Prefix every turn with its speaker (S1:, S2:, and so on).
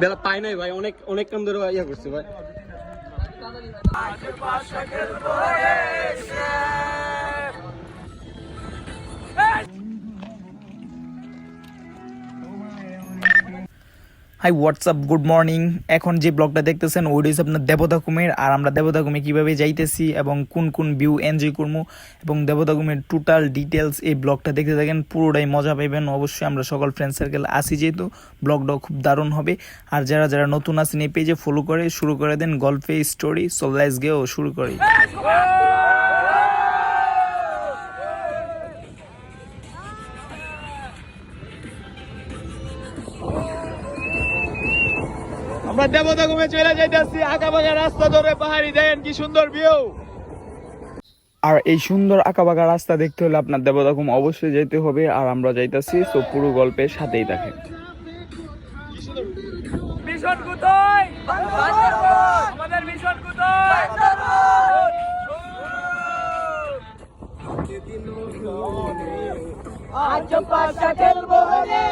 S1: বেলা পাই নাই ভাই, অনেক অনেক কাম ধরে ইয়া করছে ভাই।
S2: High WhatsApp, good morning. এখন যে ব্লগটা দেখতেছেন ওইটা হচ্ছে আপনার দেবতা কুমের। আর আমরা দেবতা কুমে কীভাবে যাইতেছি এবং কোন কোন ভিউ এনজয় করবো এবং দেবতা কুমের টোটাল ডিটেলস এই ব্লগটা দেখতে থাকেন, পুরোটাই মজা পাইবেন। অবশ্যই আমরা সকল ফ্রেন্ড সার্কেল আসি, যেহেতু ব্লগটাও খুব দারুণ হবে। আর যারা যারা নতুন আছেন এই পেজে ফলো করে শুরু করে দেন গল্পে স্টোরি। সো লেটস গো, শুরু করি।
S1: আমরা দেবতা ঘুমে চলে যাইতেছি, আঁকা বাঁকা রাস্তা ধরে পাহাড়ি, দেখেন কি সুন্দর ভিউ।
S2: আর এই সুন্দর আঁকাবাঁকা রাস্তা দেখতে হলে আপনার দেবতাকুম অবশ্যই যেতে হবে। আর আমরা যাইতাছি, সো পুরো গল্পের সাথেই থাকেন।
S1: মিশন কোথায়? আমাদের মিশন কোথায়? আজ পাশা খেলবো রে।